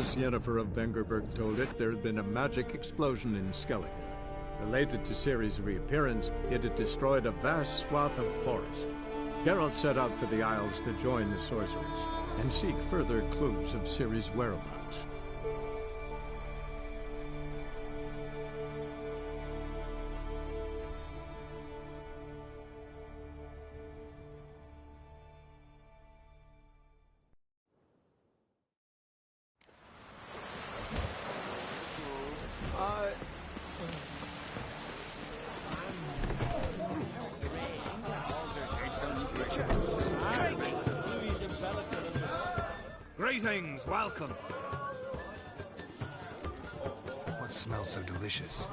as Yennefer of Vengerberg told it, there had been a magic explosion in Skellige. Related to Ciri's reappearance, it had destroyed a vast swath of forest. Geralt set out for the Isles to join the sorcerers and seek further clues of Ciri's whereabouts. Greetings, welcome. What smells so delicious?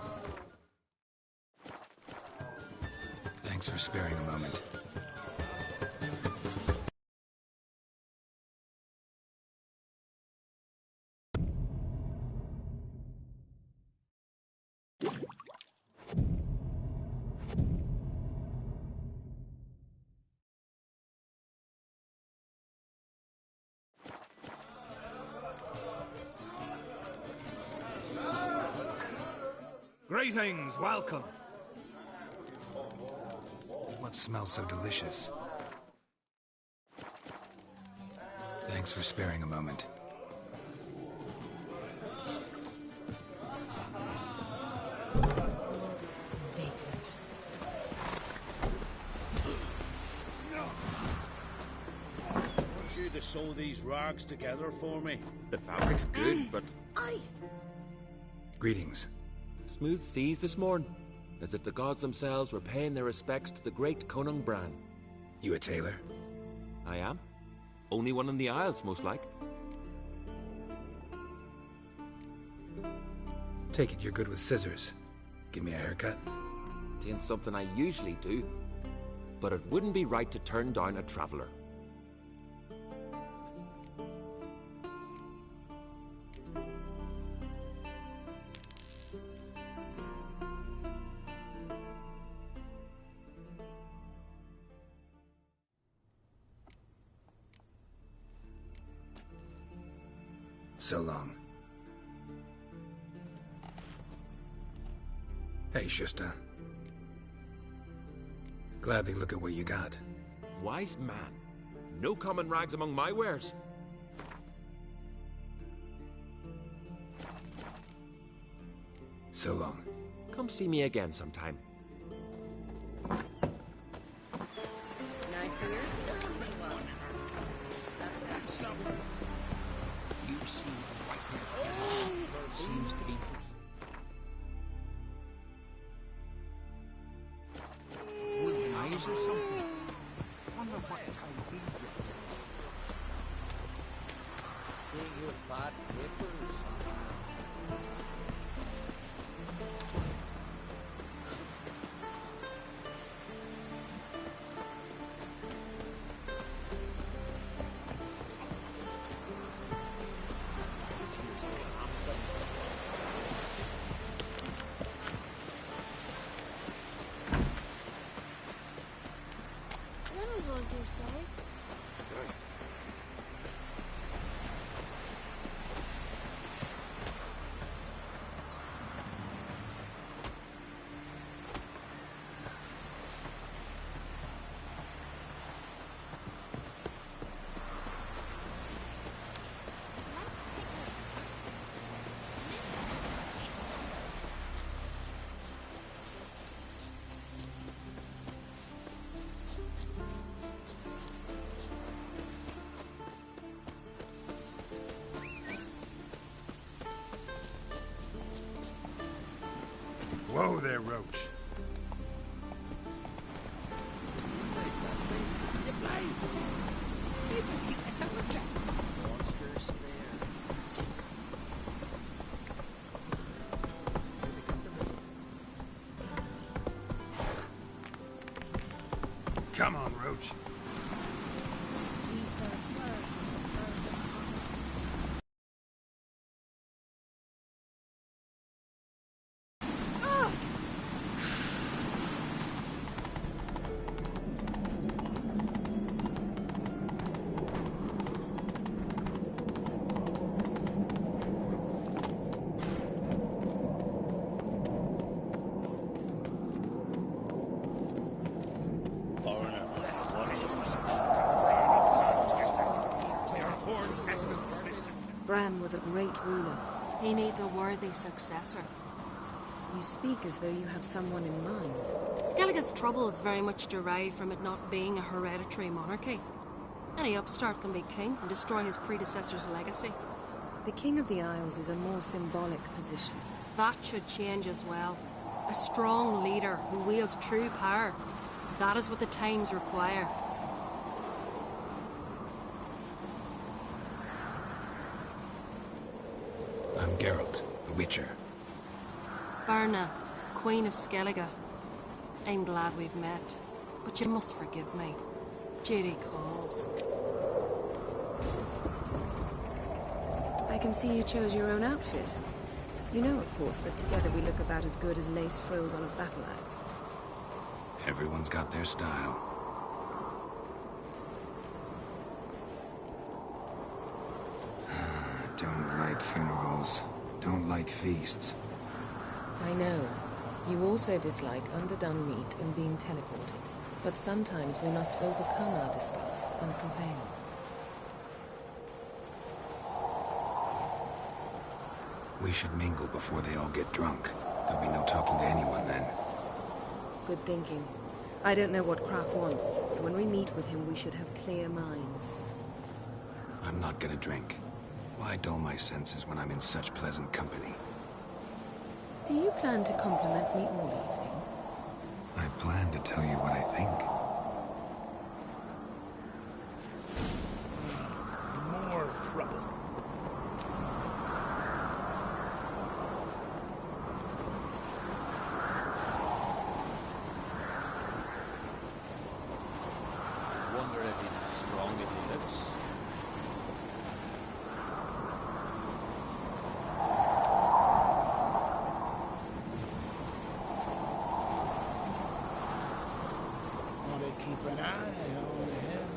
Thanks for sparing a moment. Greetings, welcome. What smells so delicious? Thanks for sparing a moment. Vagrant. I want you to sew these rags together for me. The fabric's good, but... Greetings. Smooth seas this morn, as if the gods themselves were paying their respects to the great Conung Bran. You a tailor? I am. Only one in the Isles, most like. Take it you're good with scissors. Give me a haircut. It ain't something I usually do, but it wouldn't be right to turn down a traveller. So long. Hey, Shusta. Gladly look at what you got. Wise man. No common rags among my wares. So long. Come see me again sometime. Whoa there, Roach. Come on, Roach. was a great ruler. He needs a worthy successor. You speak as though you have someone in mind. Skellige's troubles very much derive from it not being a hereditary monarchy. Any upstart can be king and destroy his predecessor's legacy. The King of the Isles is a more symbolic position. That should change as well. A strong leader who wields true power. That is what the times require. I'm Geralt, a Witcher. Berna, Queen of Skellige. I'm glad we've met, but you must forgive me. Duty calls. I can see you chose your own outfit. You know, of course, that together we look about as good as lace frills on a battle axe. Everyone's got their style. Don't like funerals. Don't like feasts. I know. You also dislike underdone meat and being teleported. But sometimes we must overcome our disgusts and prevail. We should mingle before they all get drunk. There'll be no talking to anyone then. Good thinking. I don't know what Krach wants, but when we meet with him we should have clear minds. I'm not gonna drink. Why dull my senses when I'm in such pleasant company? Do you plan to compliment me all evening? I plan to tell you what I think. More trouble. Wonder if he's as strong as he looks. Want to keep an eye on him.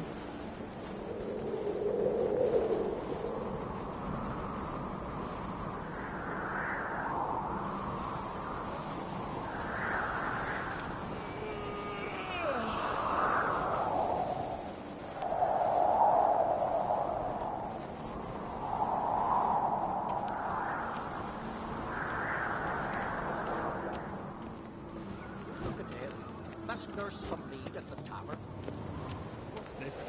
Look at him. Must nurse some mead at the tavern. What's this?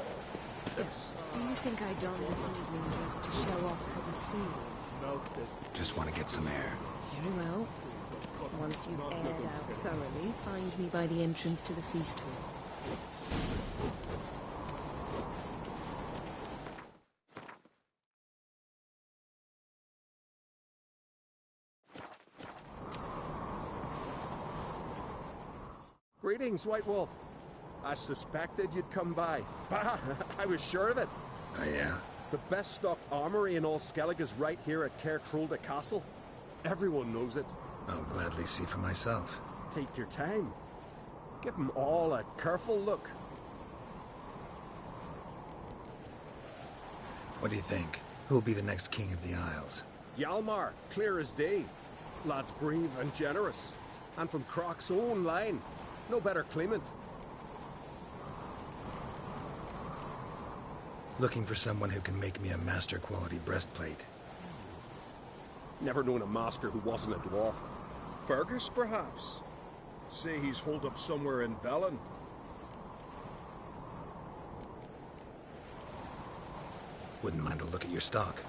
Yes. Do you think I donned an evening dress to show off for the seals? Smoke this. Just want to get some air. Very well. Once you've aired out thoroughly, find me by the entrance to the feast hall. Greetings, White Wolf. I suspected you'd come by. Bah, I was sure of it. Oh yeah? The best stocked armory in all Skellige is right here at Cairtrolde Castle. Everyone knows it. I'll gladly see for myself. Take your time. Give them all a careful look. What do you think? Who'll be the next king of the Isles? Hjalmar, clear as day. Lad's brave and generous. And from Krach's own line. No better claimant. Looking for someone who can make me a master quality breastplate. Never known a master who wasn't a dwarf. Fergus, perhaps? Say he's holed up somewhere in Velen. Wouldn't mind a look at your stock.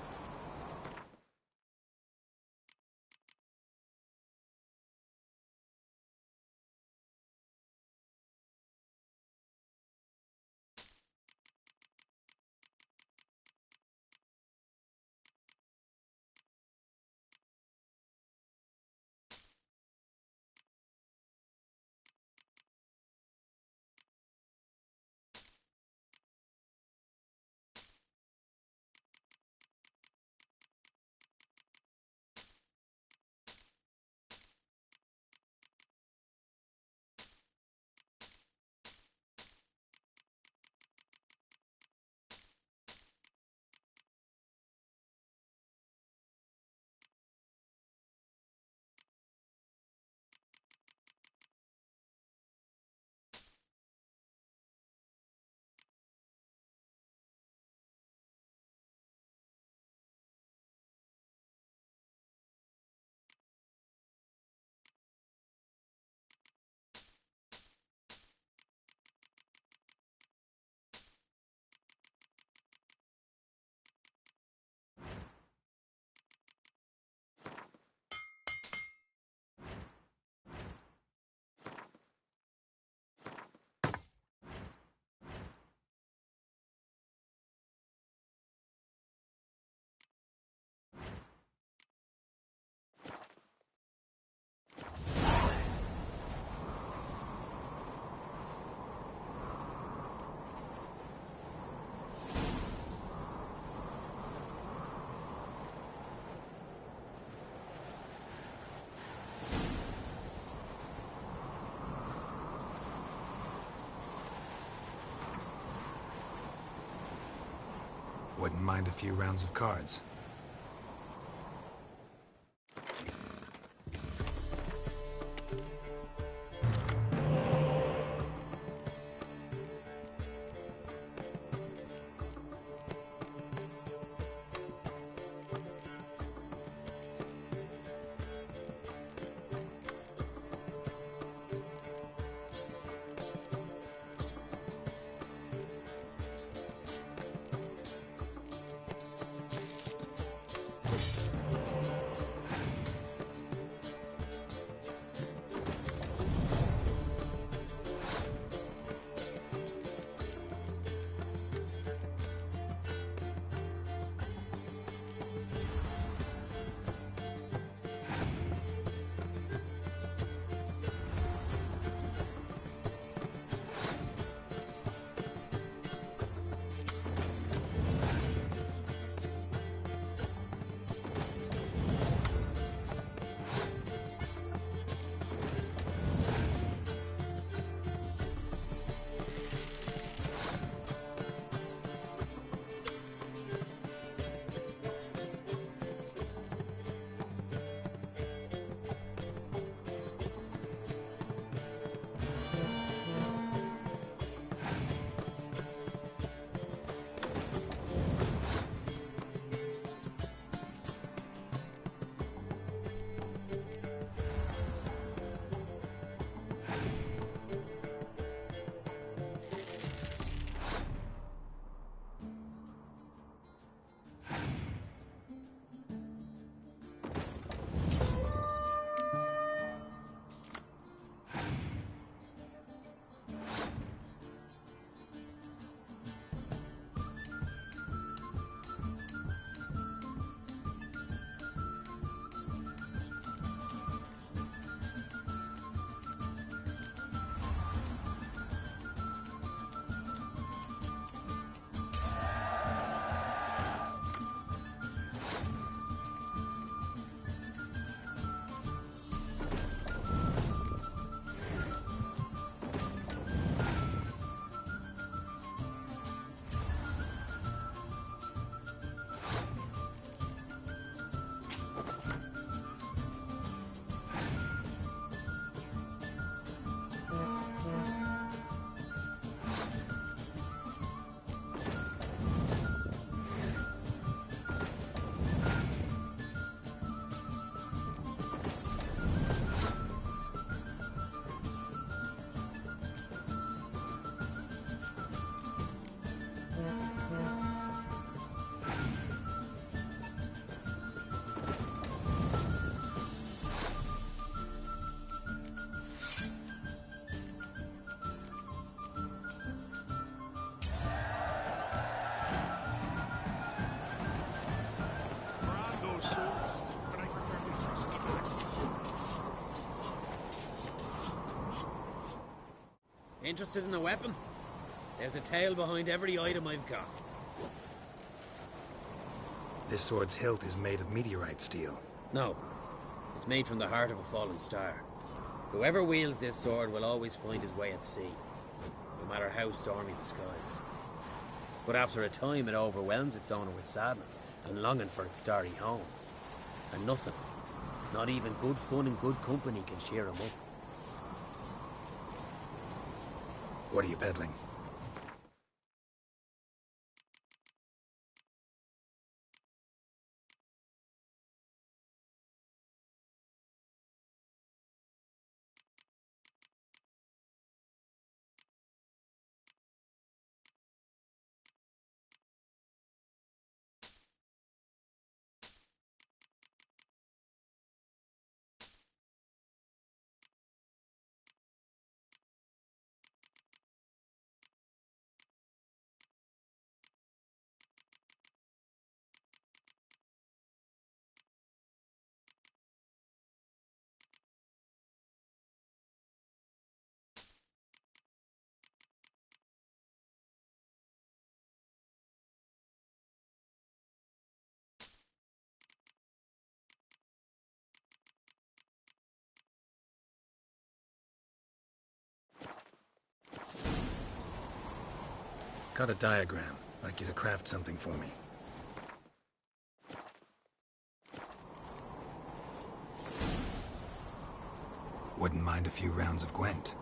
Wouldn't mind a few rounds of cards. Interested in a weapon? There's a tale behind every item I've got. This sword's hilt is made of meteorite steel. No. It's made from the heart of a fallen star. Whoever wields this sword will always find his way at sea, no matter how stormy the skies. But after a time, it overwhelms its owner with sadness and longing for its starry home. And nothing, not even good fun and good company, can cheer him up. What are you peddling? Got a diagram. Like you to craft something for me. Wouldn't mind a few rounds of Gwent.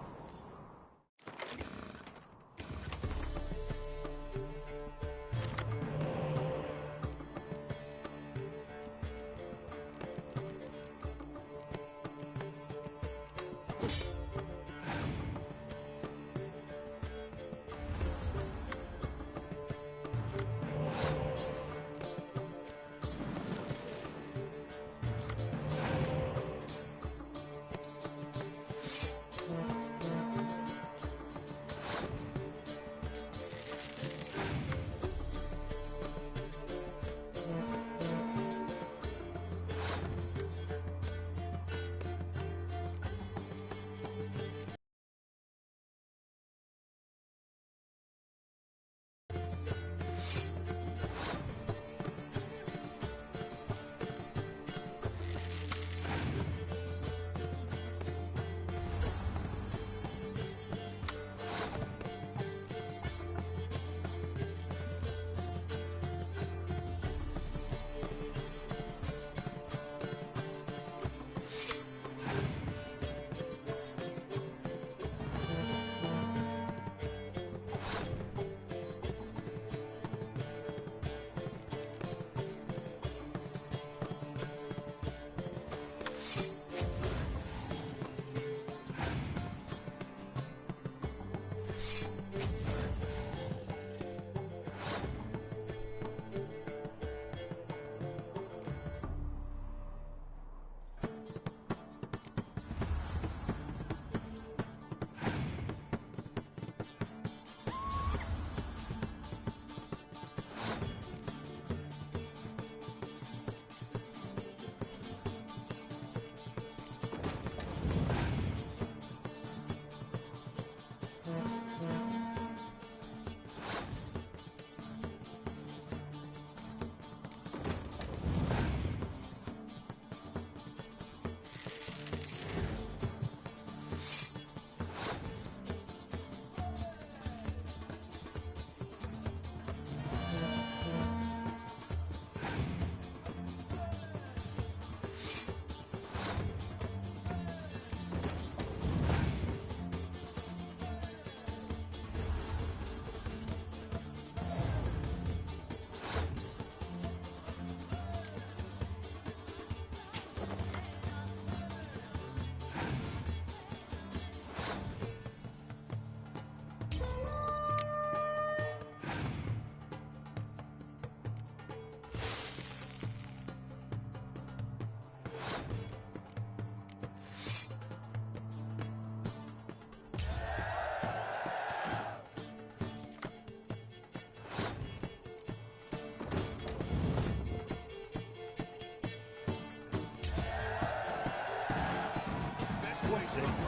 What's this?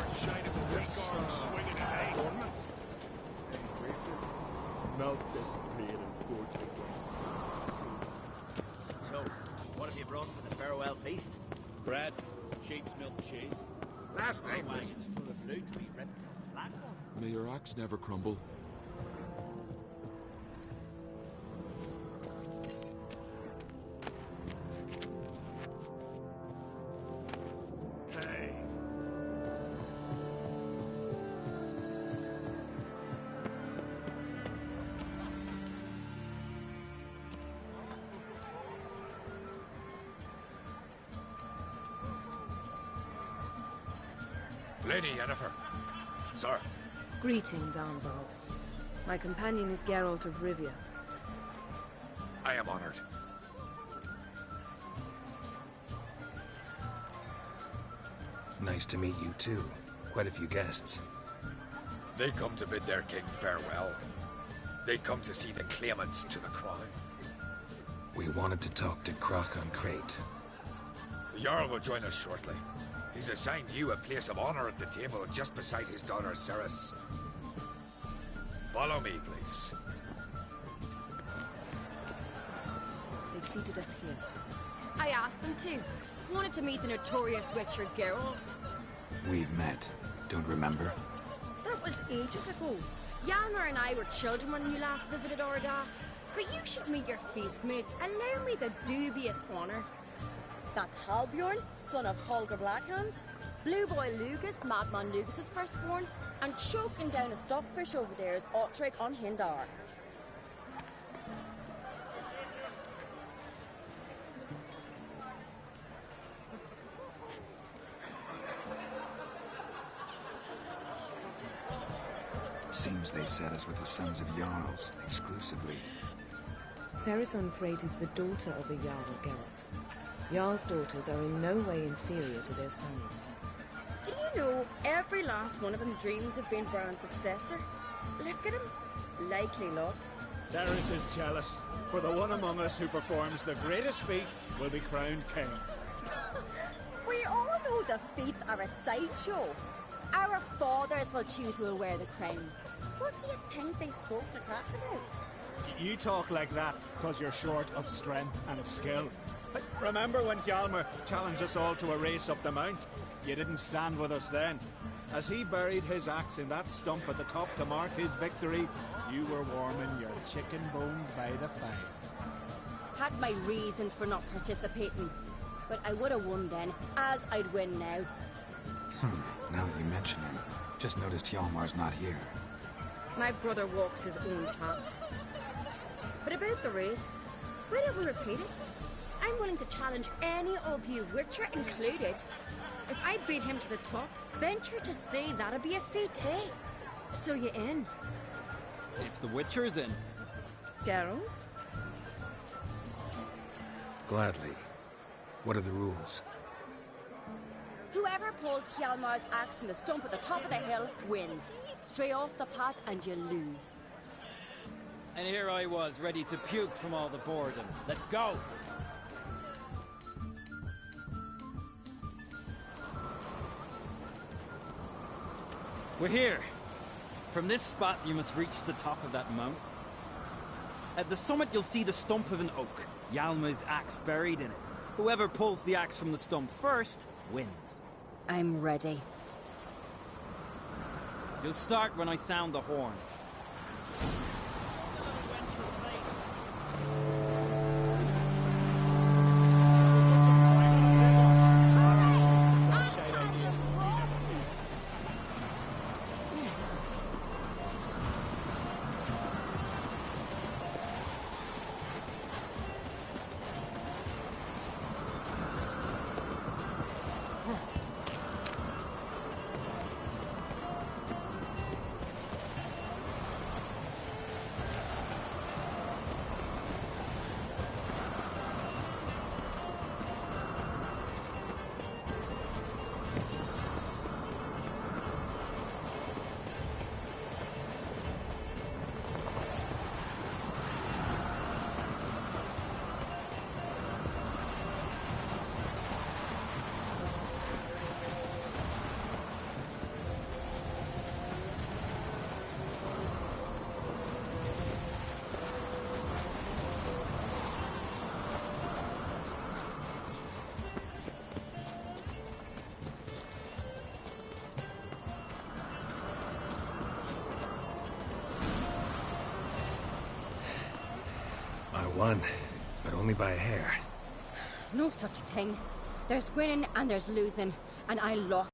Melt this bread and gorge it. So, what have you brought for the farewell feast? Bread, sheep's milk cheese. Last night was... Wagons full of loot to be ripped from the black one. May your axe never crumble. Hey. Lady Yennefer. Sir. Greetings, Arnvald. My companion is Geralt of Rivia. I am honored. Nice to meet you too. Quite a few guests. They come to bid their king farewell. They come to see the claimants to the crown. We wanted to talk to Croc on Crate. The Jarl will join us shortly. He's assigned you a place of honor at the table just beside his daughter Ceres. Follow me, please. They've seated us here. I asked them to. Wanted to meet the notorious Witcher Geralt. We've met. Don't remember? That was ages ago. Hjalmar and I were children when you last visited Orda. But you should meet your face mates. Allow me the dubious honor. That's Halbjorn, son of Holger Blackhand. Blue Boy Lugas, Madman Lugas' firstborn, and choking down a stockfish over there is Otrek on Hindar. Seems they set us with the sons of Jarls, exclusively. Cerison Freyt is the daughter of a Jarl, Geralt. Jarl's daughters are in no way inferior to their sons. Do you know every last one of them dreams of being Bran's successor? Look at him. Likely lot. Ceres is jealous, for the one among us who performs the greatest feat will be crowned king. We all know the feats are a sideshow. Our fathers will choose who will wear the crown. What do you think they spoke to Crack about? You talk like that because you're short of strength and skill. But remember when Hjalmar challenged us all to a race up the mount? You didn't stand with us then. As he buried his axe in that stump at the top to mark his victory, you were warming your chicken bones by the fire. Had my reasons for not participating. But I would have won then, as I'd win now. Now that you mention him, just noticed Hjalmar's not here. My brother walks his own paths. But about the race, why don't we repeat it? I'm willing to challenge any of you, Witcher included. If I beat him to the top, venture to say that'd be a feat, eh? So you in? If the Witcher's in. Geralt? Gladly. What are the rules? Whoever pulls Hjalmar's axe from the stump at the top of the hill wins. Stray off the path and you lose. And here I was, ready to puke from all the boredom. Let's go! We're here. From this spot, you must reach the top of that mount. At the summit, you'll see the stump of an oak. Hjalmar's axe buried in it. Whoever pulls the axe from the stump first wins. I'm ready. You'll start when I sound the horn. Won, but only by a hair. No such thing. There's winning and there's losing, and I lost.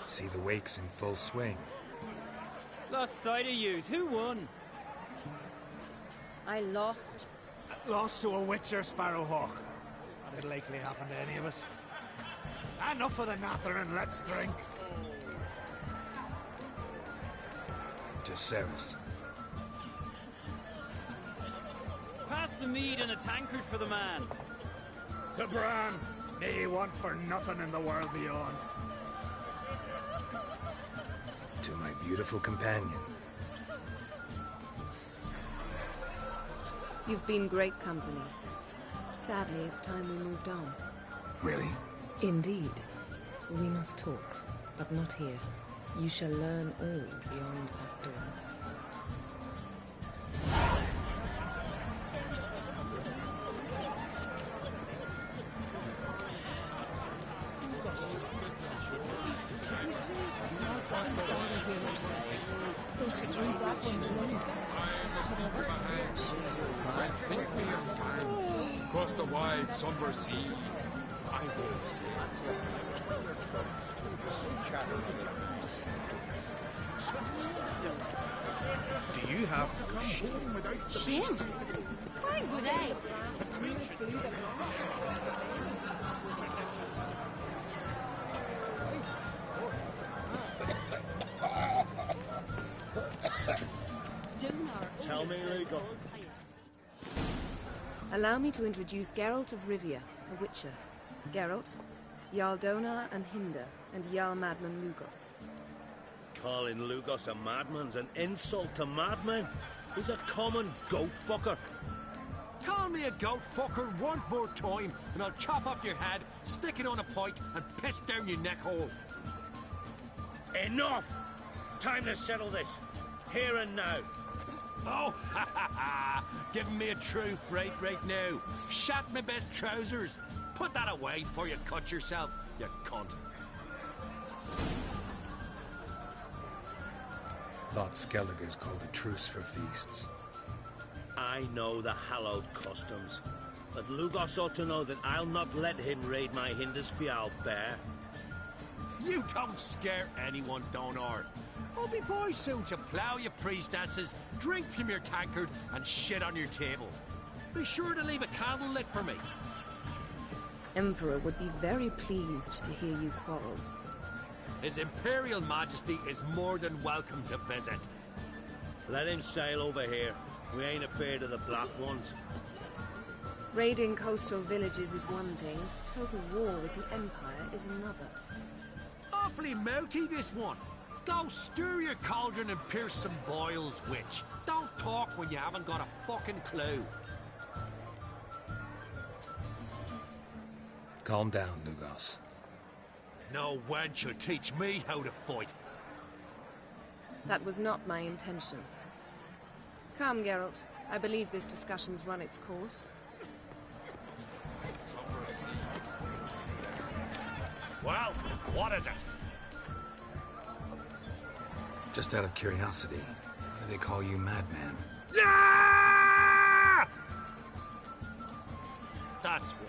See the wakes in full swing. Lost sight of yous. Who won? I lost. Lost to a Witcher Sparrowhawk. Not likely happen to any of us. Enough of the natter and let's drink. To Ceres. Pass the mead and a tankard for the man. To Bran, may he want for nothing in the world beyond. To my beautiful companion. You've been great company. Sadly, it's time we moved on. Really? Indeed. We must talk, but not here. You shall learn all beyond that door. I think we have time. Across the wide, somber sea, I will sail. Do you have shame without the Shame? Why would I? Tell me, Lugo. Allow me to introduce Geralt of Rivia, a witcher. Geralt, Jarl Donar and Hinder, and Jarl Madman Lugos. Calling Lugos a madman's an insult to madmen. He's a common goat fucker. Call me a goat fucker one more time, and I'll chop off your head, stick it on a pike, and piss down your neck hole. Enough! Time to settle this. Here and now. Oh, ha ha ha! Giving me a true fright right now. Shat my best trousers. Put that away before you cut yourself, you cunt. Thought Skellige's called a truce for feasts. I know the hallowed customs, but Lugos ought to know that I'll not let him raid my Hindisfial bear. You don't scare anyone, Donar. I'll be boy soon to plough your priestesses, drink from your tankard, and shit on your table. Be sure to leave a candle lit for me. Emperor would be very pleased to hear you quarrel. His Imperial Majesty is more than welcome to visit. Let him sail over here. We ain't afraid of the Black Ones. Raiding coastal villages is one thing. Total war with the Empire is another. Awfully mouty, this one. Go stir your cauldron and pierce some boils, witch. Don't talk when you haven't got a fucking clue. Calm down, Lugos. No wench will teach me how to fight. That was not my intention. Come, Geralt. I believe this discussion's run its course. Well, what is it? Just out of curiosity, why do they call you Madman? Yeah! That's one.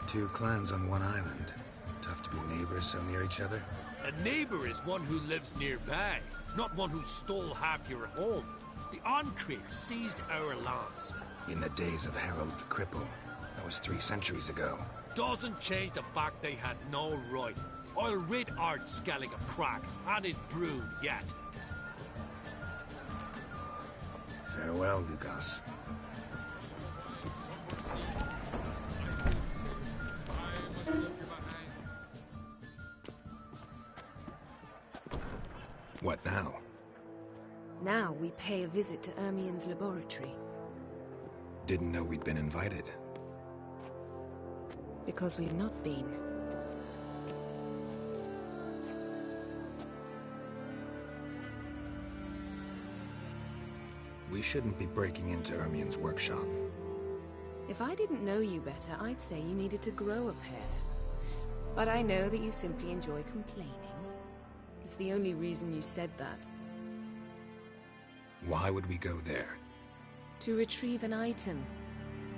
Two clans on one island. Tough to be neighbors so near each other. A neighbor is one who lives nearby, not one who stole half your home. The Oncreep seized our lands. In the days of Harold the Cripple. That was 3 centuries ago. Doesn't change the fact they had no right. I'll rid Art Skellig of crack and his brood yet. Farewell, Lugos. What now? Now we pay a visit to Ermien's laboratory. Didn't know we'd been invited. Because we've not been. We shouldn't be breaking into Ermien's workshop. If I didn't know you better, I'd say you needed to grow a pair. But I know that you simply enjoy complaining. It's the only reason you said that. Why would we go there? To retrieve an item.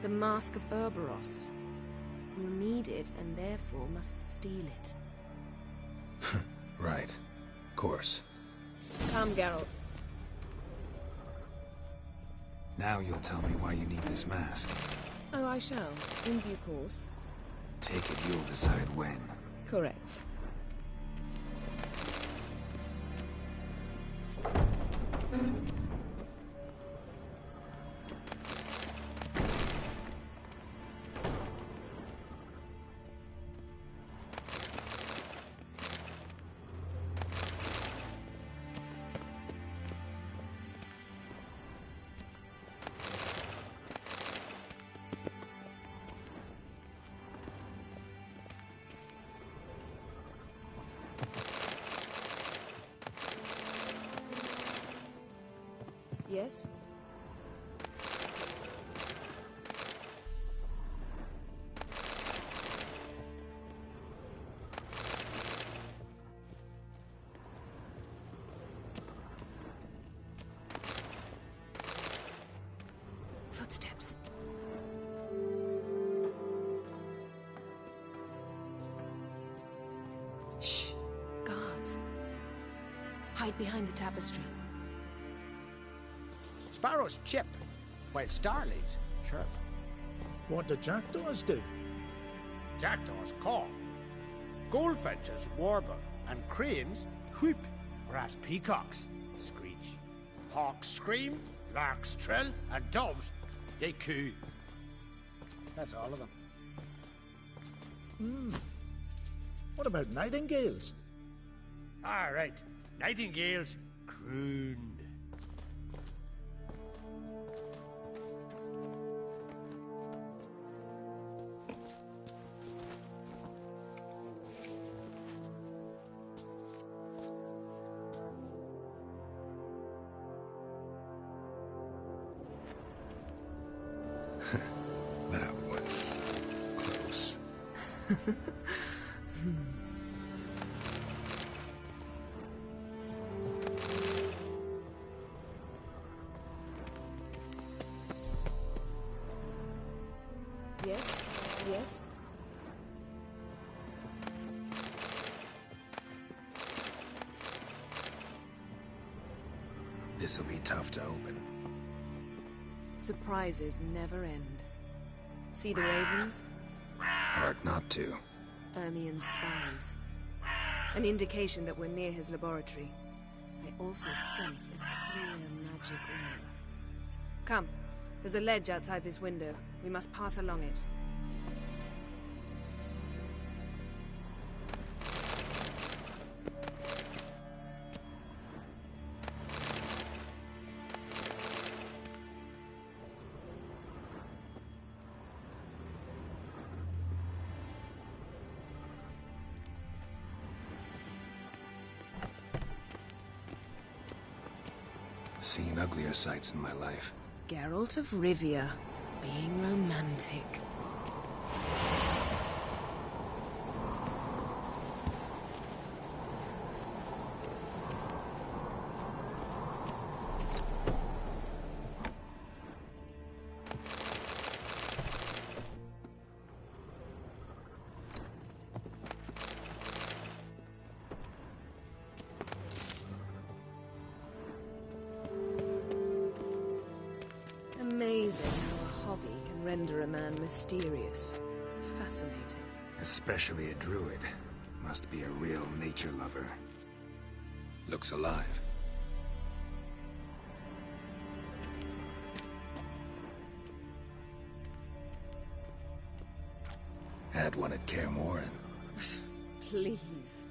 The Mask of Urboros. We'll need it and therefore must steal it. Right. Course. Come, Geralt. Now you'll tell me why you need this mask. Oh, I shall. In due course. Take it you'll decide when. Correct. Yes? Hide behind the tapestry. Sparrows chip, while starlings chirp. What do jackdaws do? Jackdaws caw. Goldfinches warble, and cranes whoop, whereas peacocks screech. Hawks scream, larks trill, and doves, they coo. That's all of them. What about nightingales? All right, nightingales croon. That was close. Yes, yes. This'll be tough to open. Surprises never end. See the ravens? Hard not to. Ermien's spies. An indication that we're near his laboratory. I also sense a clear magic aura. Come, there's a ledge outside this window. We must pass along it. Seen uglier sights in my life. Geralt of Rivia, being romantic. Amazing how a hobby can render a man mysterious. Fascinating. Especially a druid. Must be a real nature lover. Looks alive. Had one at Kaer Morhen. Please.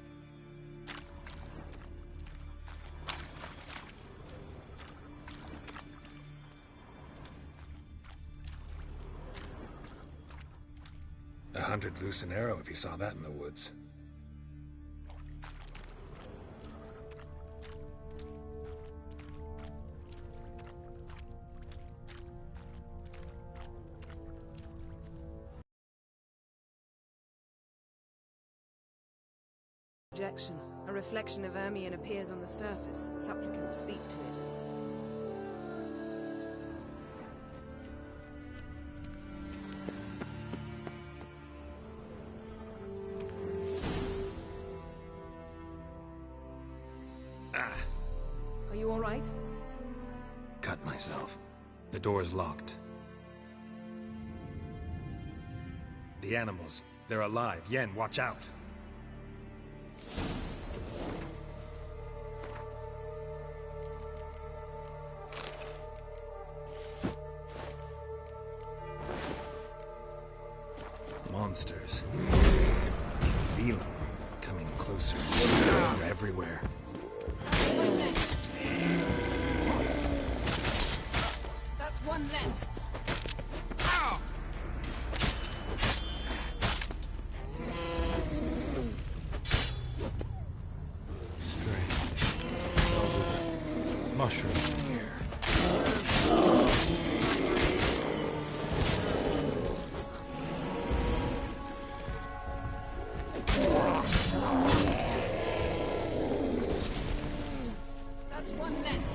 A hunter'd loose an arrow if he saw that in the woods. Projection. A reflection of Ermien appears on the surface. Supplicants speak to it. Are you all right? Cut myself. The door's locked. The animals. They're alive. Yen, watch out. Monsters. Feel them. Coming closer. They're everywhere. That's one less. Strange. Smells of mushroom here. That's one less.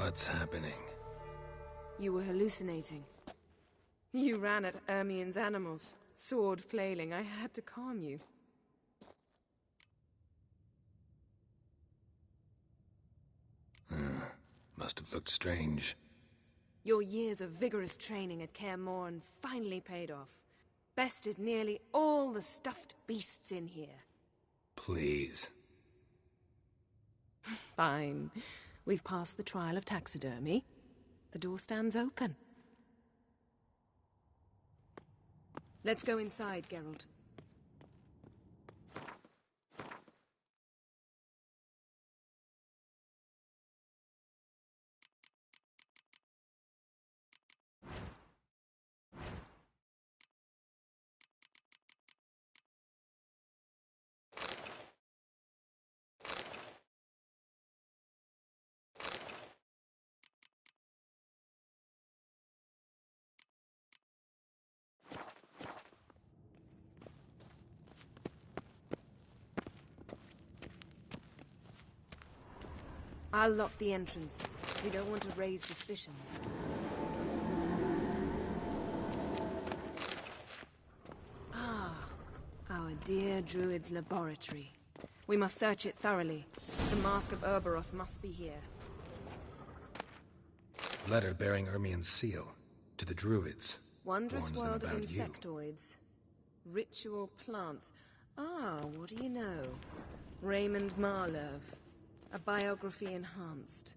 What's happening? You were hallucinating. You ran at Ermien's animals, sword flailing. I had to calm you. Must have looked strange. Your years of vigorous training at Kaer Morhen finally paid off. Bested nearly all the stuffed beasts in here. Please. Fine. We've passed the trial of taxidermy. The door stands open. Let's go inside, Geralt. I'll lock the entrance. We don't want to raise suspicions. Ah, our dear druid's laboratory. We must search it thoroughly. The Mask of Ouroboros must be here. Letter bearing Ermien's seal. To the druids. Wondrous Warns them world of about you. insectoids. Ritual plants. Ah, what do you know? Raymond Marlove. A biography enhanced.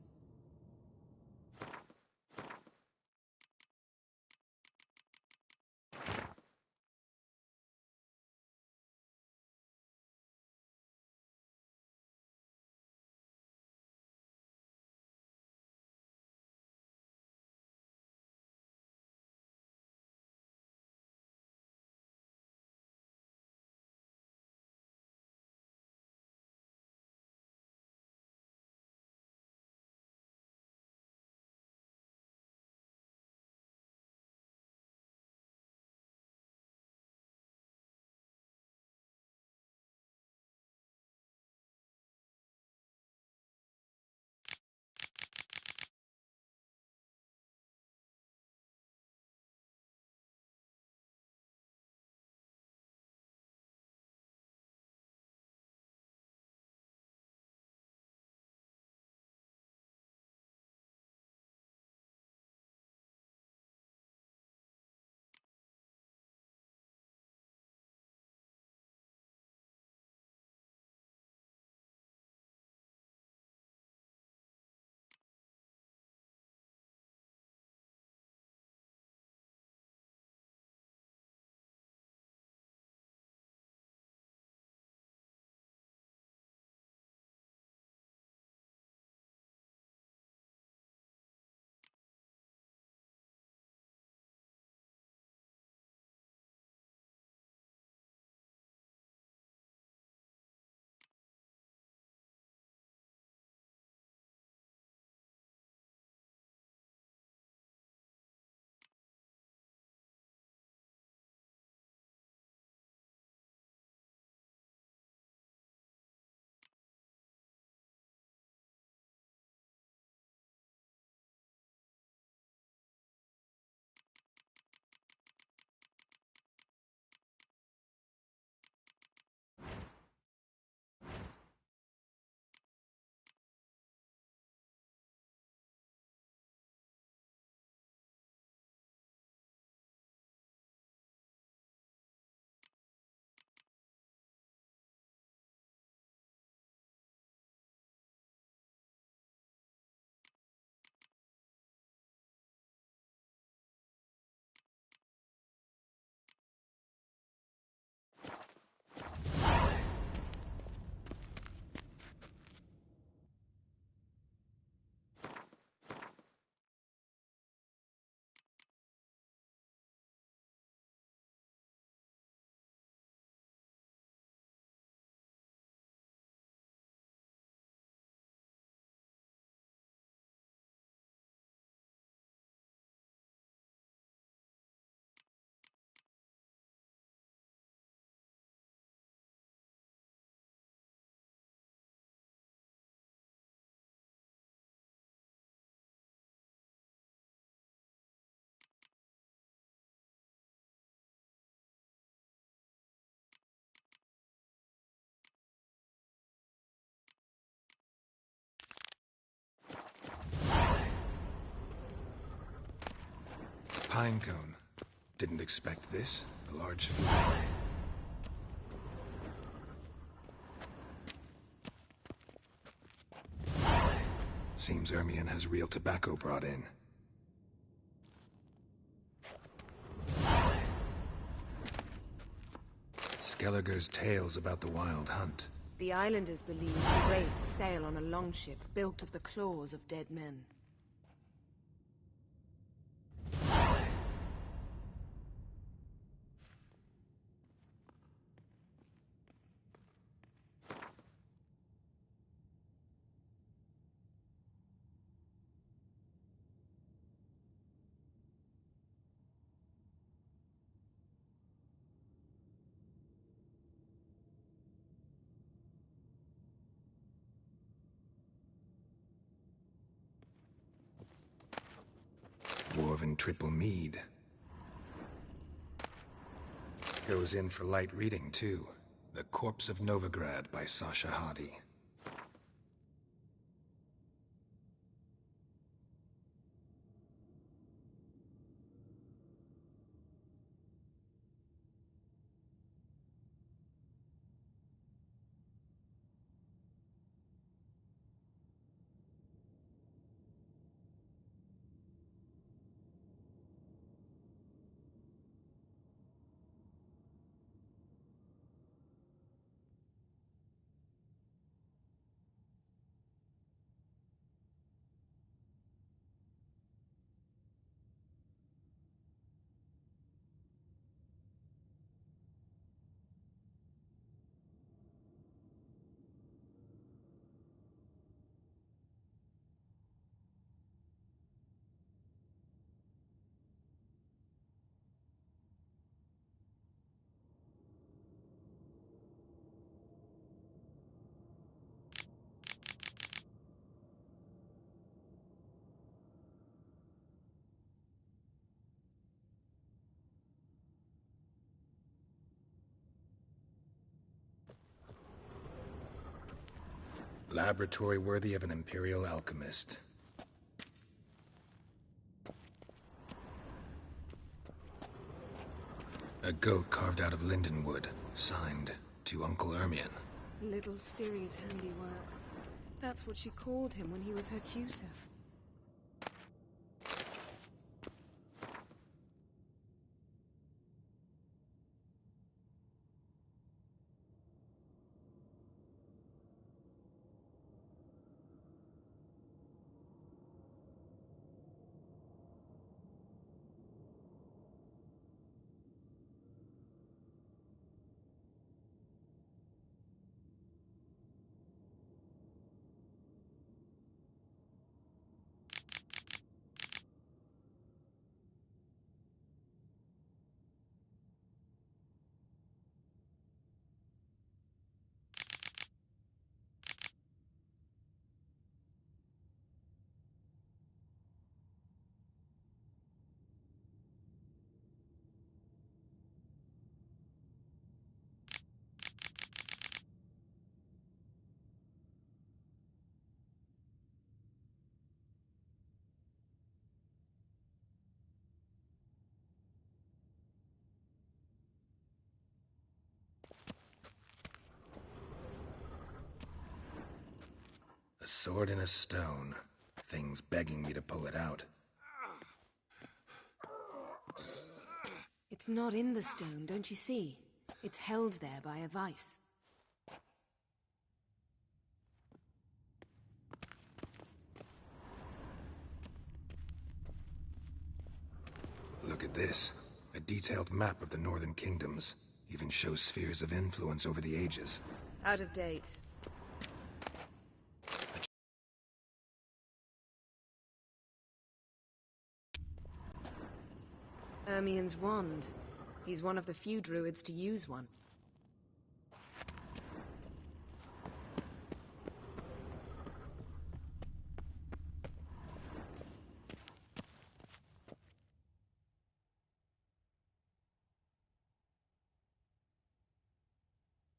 Pinecone. Didn't expect this. A large food. Seems Ermion has real tobacco brought in. Skelliger's tales about the wild hunt. The islanders believe the wraiths sail on a longship built of the claws of dead men. Dwarven triple mead. Goes in for light reading, too. The Corpse of Novigrad by Sasha Hadi. Laboratory worthy of an imperial alchemist. A goat carved out of lindenwood, signed to Uncle Ermion. Little Ciri's handiwork. That's what she called him when he was her tutor. A sword in a stone. Thing's begging me to pull it out. It's not in the stone, don't you see? It's held there by a vice. Look at this. A detailed map of the northern kingdoms. Even shows spheres of influence over the ages. Out of date. Ermion's wand. He's one of the few druids to use one.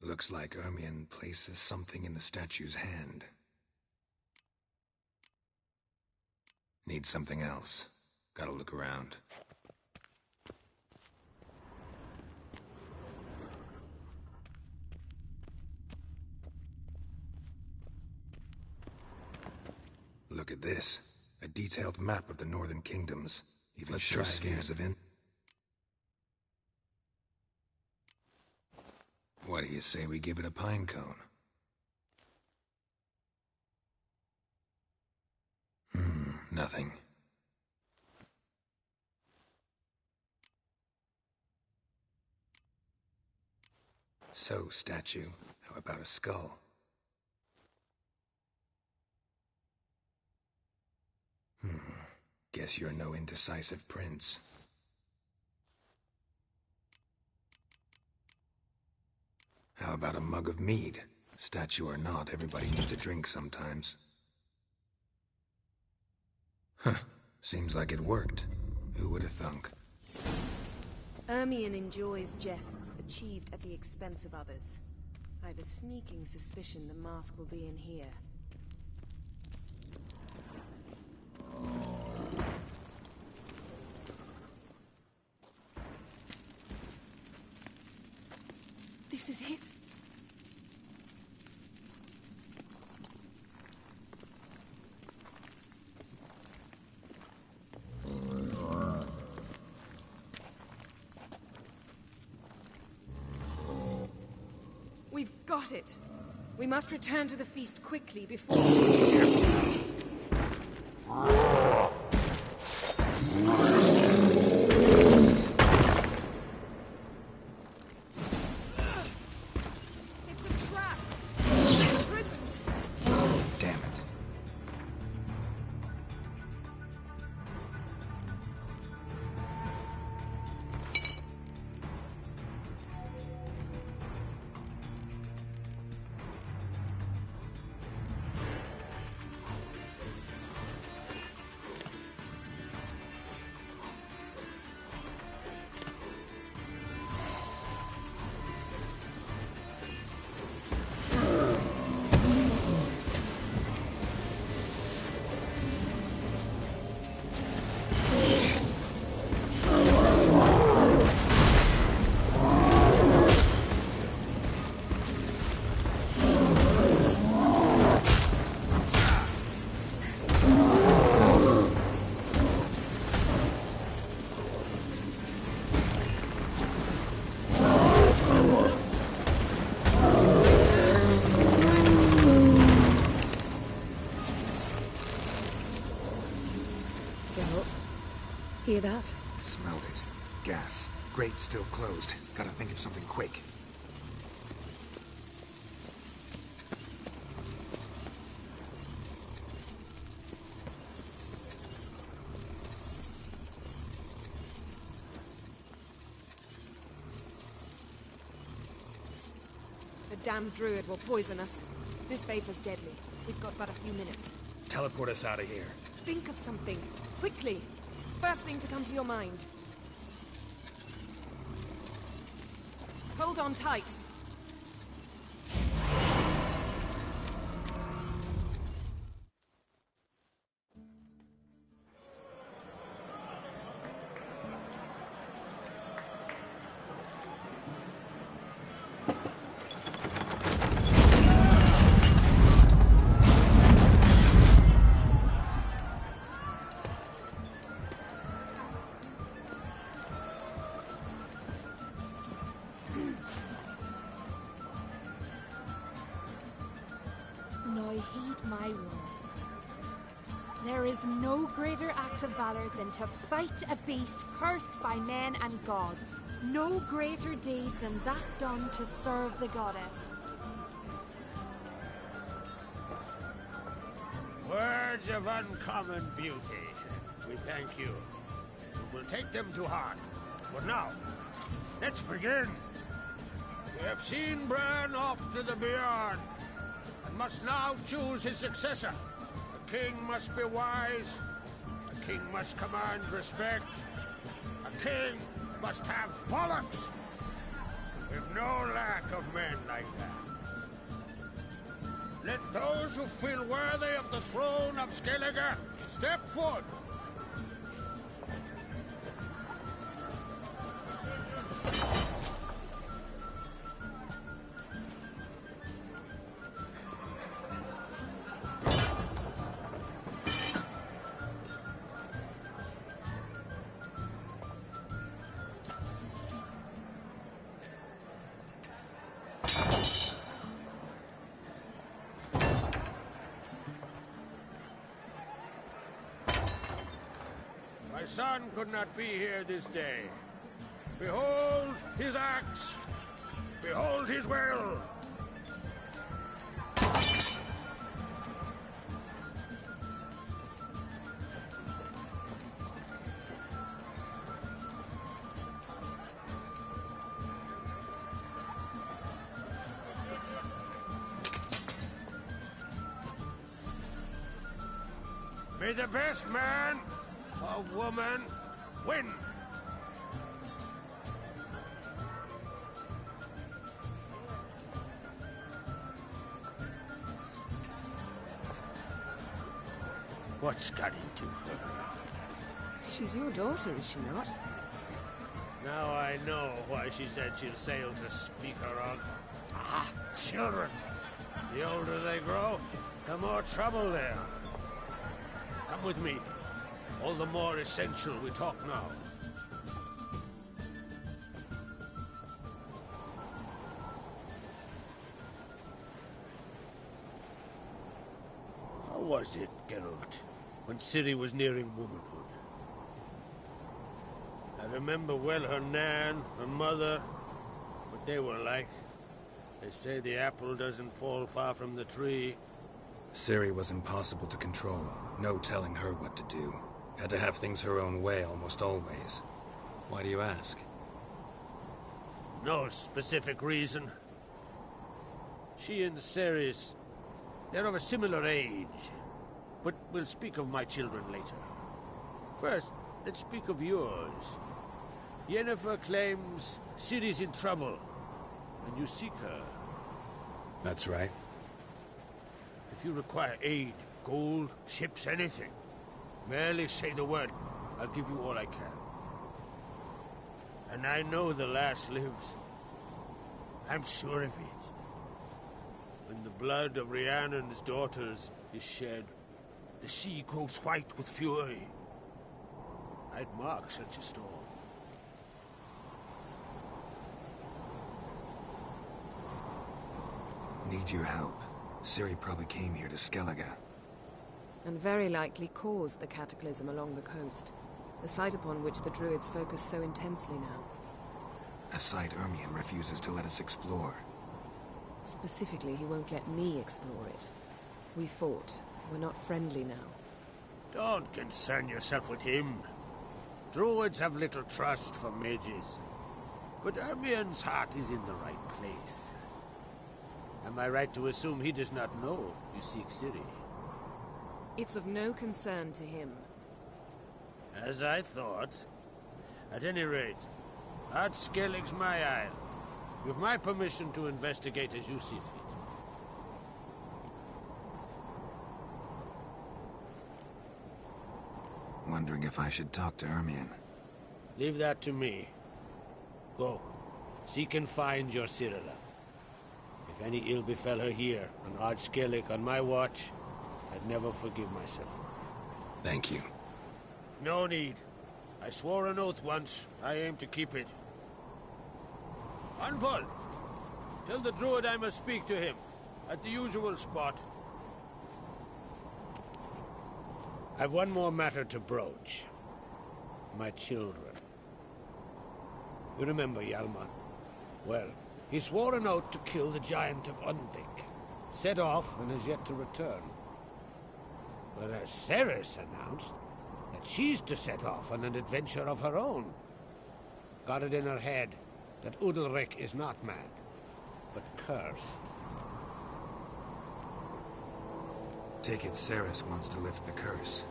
Looks like Ermion places something in the statue's hand. Need something else. Gotta look around. Look at this. A detailed map of the northern kingdoms. Even shows spheres of What do you say we give it a pine cone? Nothing. So, statue, how about a skull? Guess you're no indecisive prince. How about a mug of mead? Statue or not, everybody needs a drink sometimes. Seems like it worked. Who would have thunk? Ermion enjoys jests achieved at the expense of others. I have a sneaking suspicion the mask will be in here. This is it. We've got it. We must return to the feast quickly before... It's a trap! Prison! Damn it. Hear that? Smelled it. Gas. Grate still closed. Gotta think of something quick. The damned druid will poison us. This vapor's deadly. We've got but a few minutes. Teleport us out of here. Think of something. Quickly. First thing to come to your mind. Hold on tight. Now heed my words. There is no greater act of valor than to fight a beast cursed by men and gods. No greater deed than that done to serve the goddess. Words of uncommon beauty. We thank you. We'll take them to heart. But now, let's begin. We have seen Bran off to the beyond, and must now choose his successor. A king must be wise. A king must command respect. A king must have bollocks. We've no lack of men like that. Let those who feel worthy of the throne of Skellige step forward. son could not be here this day. Behold his axe! Behold his will! May the best man or woman win! What's got into her? She's your daughter, is she not? Now I know why she said she'll sail to speak her of. Ah, children! The older they grow, the more trouble they are. Come with me. All the more essential we talk now. How was it, Geralt, when Ciri was nearing womanhood? I remember well her nan, her mother, what they were like. They say the apple doesn't fall far from the tree. Ciri was impossible to control. No telling her what to do. Had to have things her own way almost always. Why do you ask? No specific reason. She and Ceres, they're of a similar age. But we'll speak of my children later. First, let's speak of yours. Yennefer claims Ciri's in trouble, and you seek her. That's right. If you require aid, gold, ships, anything, merely say the word. I'll give you all I can. And I know the lass lives. I'm sure of it. When the blood of Rhiannon's daughters is shed, the sea grows white with fury. I'd mark such a storm. Need your help. Ciri probably came here to Skellige. And very likely caused the cataclysm along the coast. The site upon which the Druids focus so intensely now. A site Ermion refuses to let us explore. Specifically, he won't let me explore it. We fought. We're not friendly now. Don't concern yourself with him. Druids have little trust for mages. But Ermion's heart is in the right place. Am I right to assume he does not know you seek Ciri? It's of no concern to him. As I thought. At any rate, Ard Skellig's my isle. With my permission to investigate as you see fit. Wondering if I should talk to Ermion. Leave that to me. Go. Seek and find your Cyrilla. If any ill befell her here, on Ard Skellig on my watch, I'd never forgive myself. Thank you. No need. I swore an oath once. I aim to keep it. Anvald! Tell the druid I must speak to him. At the usual spot. I've one more matter to broach. My children. You remember Hjalmar? Well, he swore an oath to kill the giant of Undvik. Set off and has yet to return. Whereas Ceres announced that she's to set off on an adventure of her own. Got it in her head that Udalric is not mad, but cursed. Take it Ceres wants to lift the curse.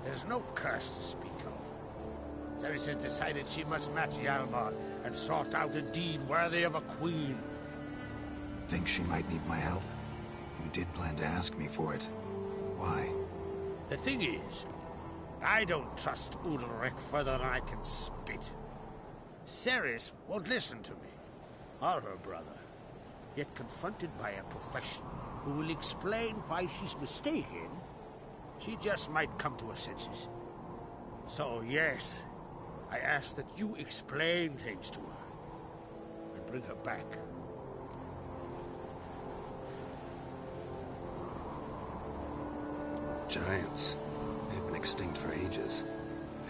There's no curse to speak of. Ceres has decided she must match Hjalmar and sort out a deed worthy of a queen. Think she might need my help? You did plan to ask me for it. Why? The thing is, I don't trust Udalric further than I can spit. Ceres won't listen to me, or her brother. Yet confronted by a professional who will explain why she's mistaken, she just might come to her senses. So yes, I ask that you explain things to her and bring her back. Giants. They've been extinct for ages.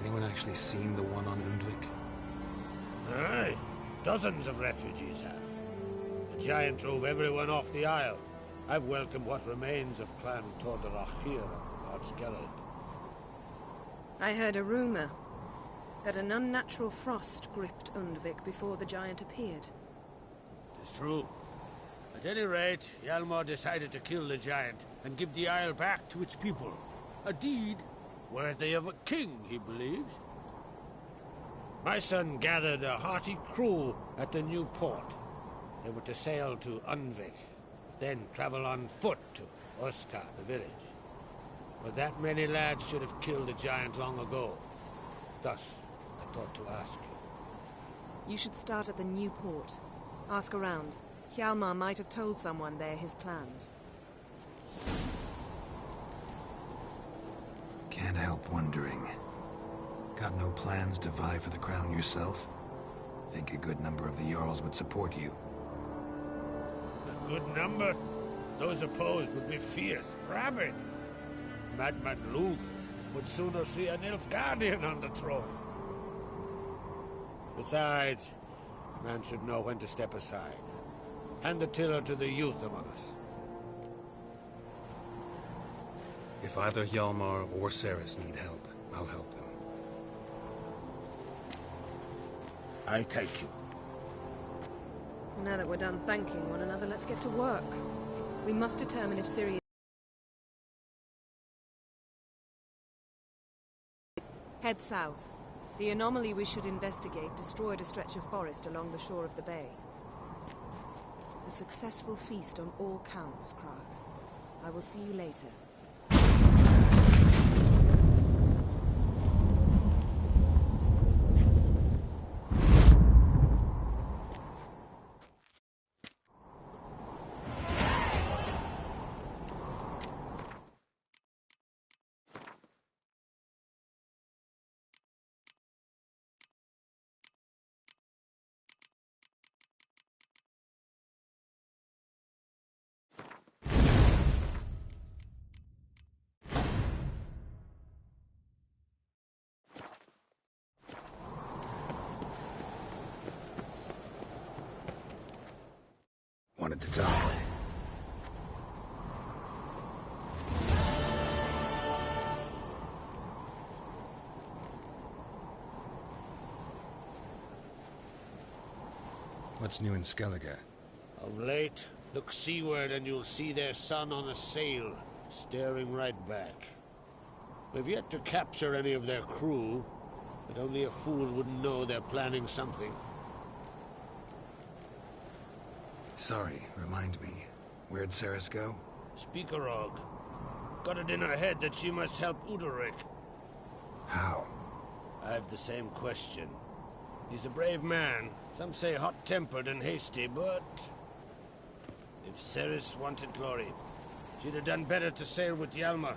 Anyone actually seen the one on Undvik? Aye. Dozens of refugees have. The giant drove everyone off the isle. I've welcomed what remains of Clan Tordarach here on Skellig. I heard a rumor that an unnatural frost gripped Undvik before the giant appeared. It's true. At any rate, Hjalmar decided to kill the giant and give the isle back to its people. A deed worthy of a king, he believes. My son gathered a hearty crew at the new port. They were to sail to Undvik, then travel on foot to Oska, the village. But that many lads should have killed the giant long ago. Thus, I thought to ask you. You should start at the new port. Ask around. Hjalmar might have told someone there his plans. Can't help wondering. Got no plans to vie for the crown yourself? Think a good number of the Jarls would support you. A good number? Those opposed would be fierce, rabid. Madman Lugas would sooner see an Nilfgaardian on the throne. Besides, a man should know when to step aside. Hand the tiller to the youth among us. If either Hjalmar or Cerys need help, I'll help them. I thank you. Now that we're done thanking one another, let's get to work. We must determine if Ciri... Head south. The anomaly we should investigate destroyed a stretch of forest along the shore of the bay. A successful feast on all counts, Krag. I will see you later. Wanted to talk. What's new in Skellige? Of late, look seaward and you'll see their sun on a sail, staring right back. We've yet to capture any of their crew, but only a fool wouldn't know they're planning something. Sorry, remind me. Where'd Cerys go? Speakerog. Got it in her head that she must help Udalric. How? I've the same question. He's a brave man. Some say hot-tempered and hasty, but... if Cerys wanted glory, she'd have done better to sail with Hjalmar.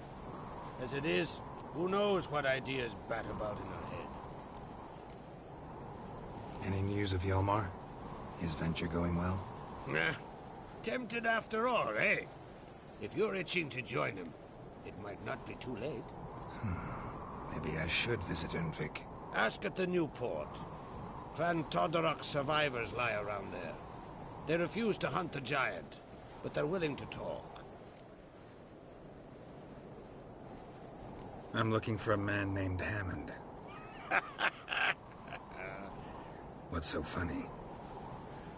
As it is, who knows what ideas bat about in her head. Any news of Hjalmar? His venture going well? Nah. Tempted after all, eh? If you're itching to join him, it might not be too late. Maybe I should visit Undvik. Ask at the new port. Clan Tordarach survivors lie around there. They refuse to hunt the giant, but they're willing to talk. I'm looking for a man named Hammond. What's so funny?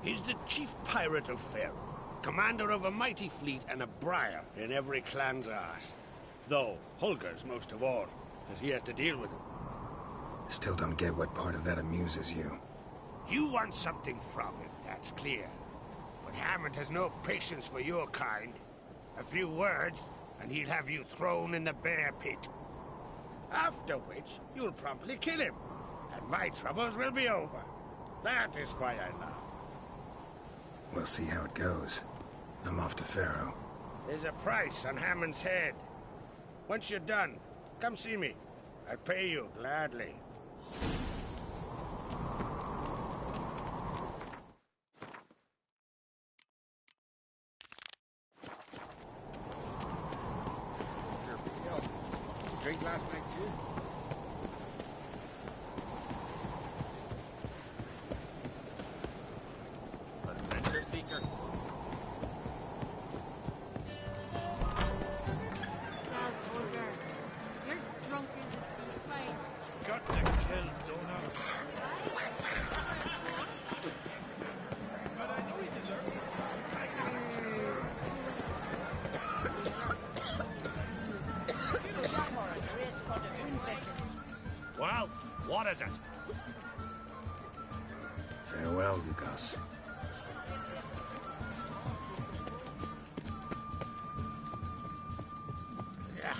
He's the chief pirate of Faerû, commander of a mighty fleet and a briar in every clan's arse. Though Holger's most of all, as he has to deal with him. Still don't get what part of that amuses you. You want something from him, that's clear. But Hammond has no patience for your kind. A few words, and he'll have you thrown in the bear pit. After which, you'll promptly kill him, and my troubles will be over. That is why I laugh. We'll see how it goes. I'm off to Faerû. There's a price on Hammond's head. Once you're done, come see me. I'll pay you gladly. Drink last night too? is it? Farewell, Lucas. Yeah.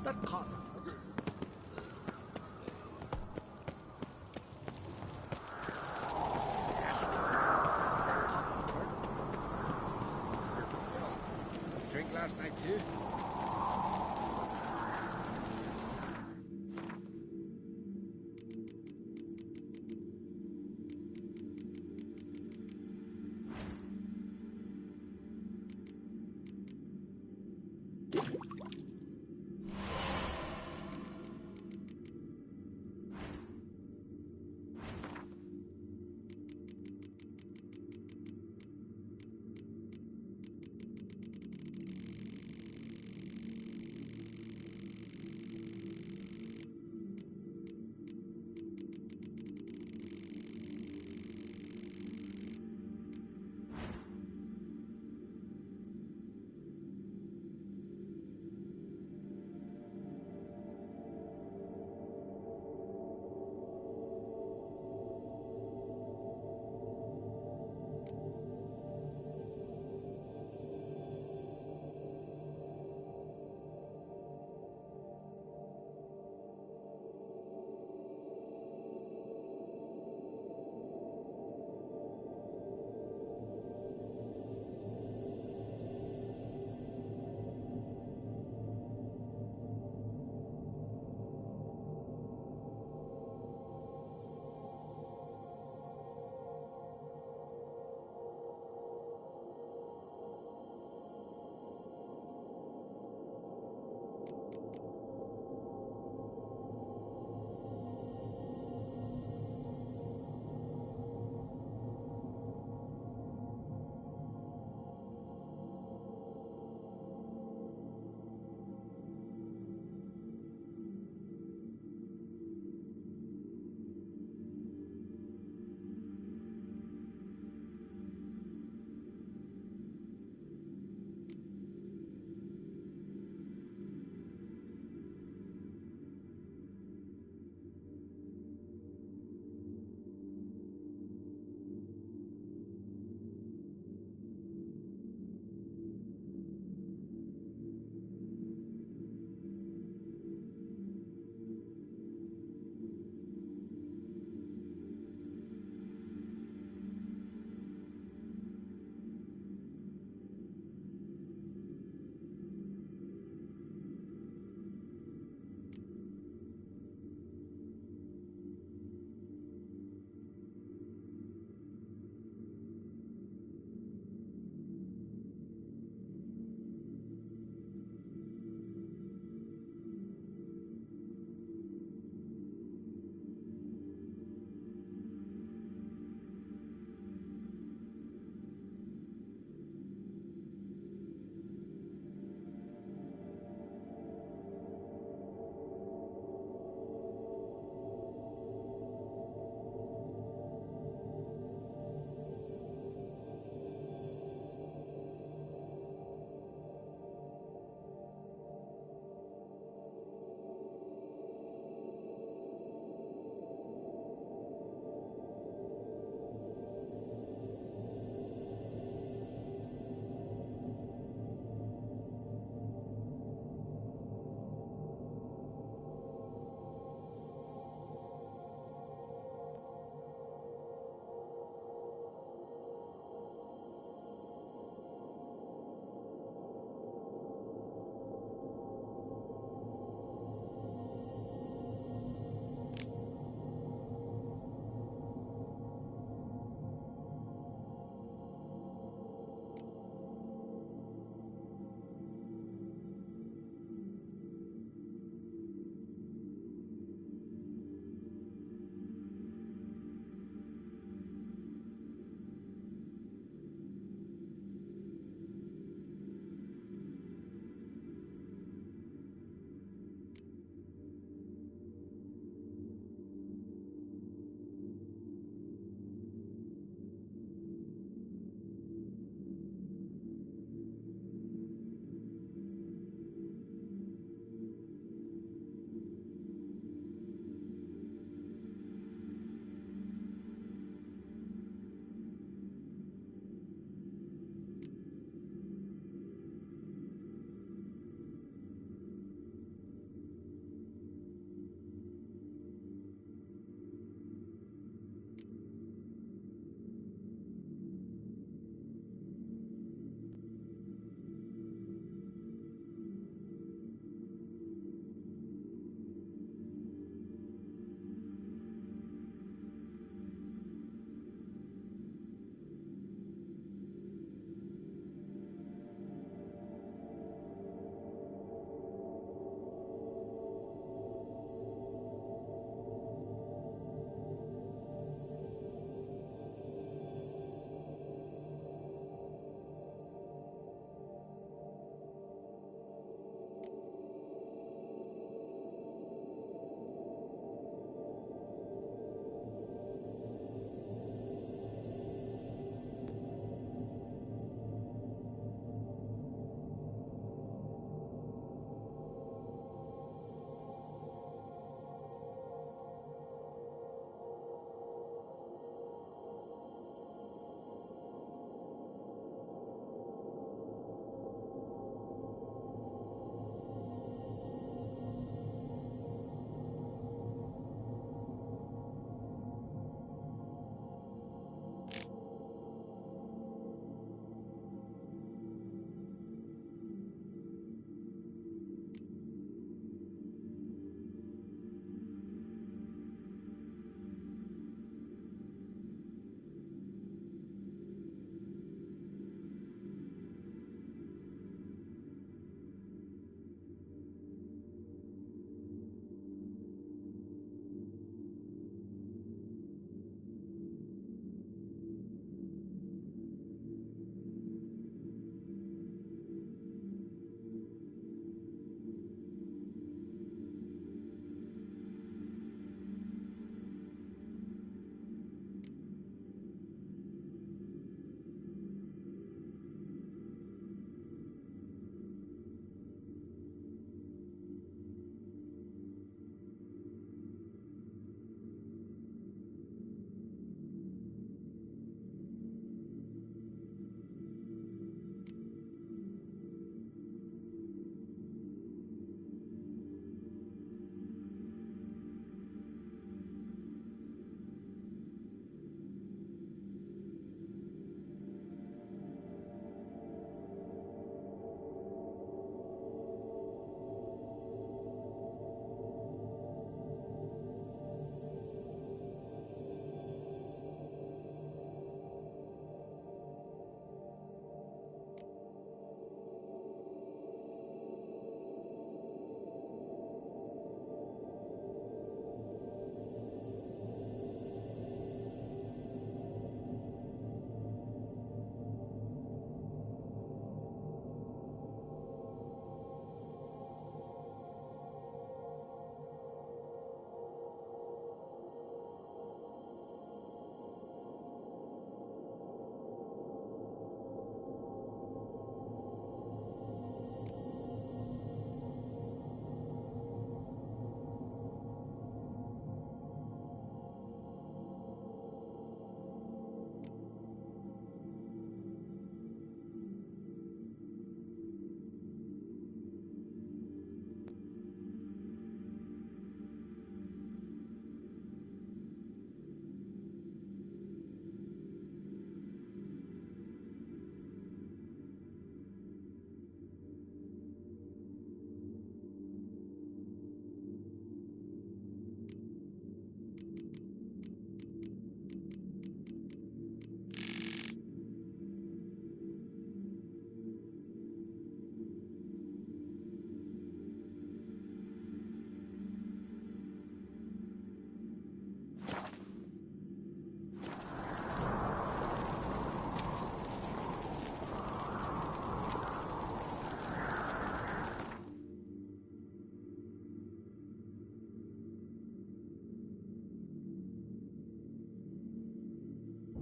That cotton. Drink last night too?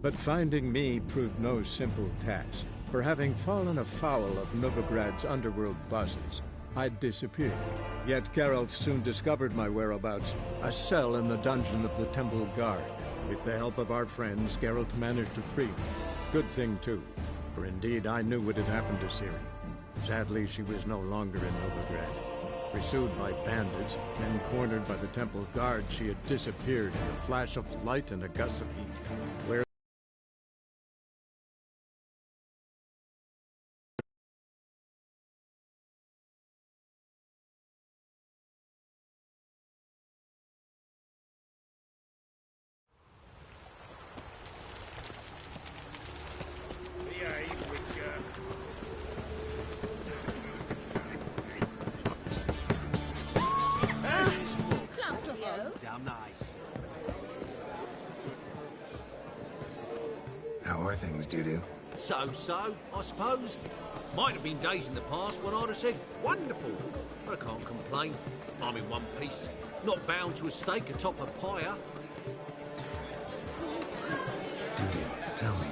But finding me proved no simple task, for having fallen afoul of Novigrad's underworld bosses, I'd disappeared. Yet Geralt soon discovered my whereabouts, a cell in the dungeon of the Temple Guard. With the help of our friends, Geralt managed to free me. Good thing, too, for indeed I knew what had happened to Ciri. Sadly, she was no longer in Novigrad. Pursued by bandits, then cornered by the Temple Guard, she had disappeared in a flash of light and a gust of heat. Where Damn nice. How are things, Dudu? So, I suppose. Might have been days in the past when I'd have said, wonderful. But I can't complain. I'm in one piece. Not bound to a stake atop a pyre. Dudu, tell me.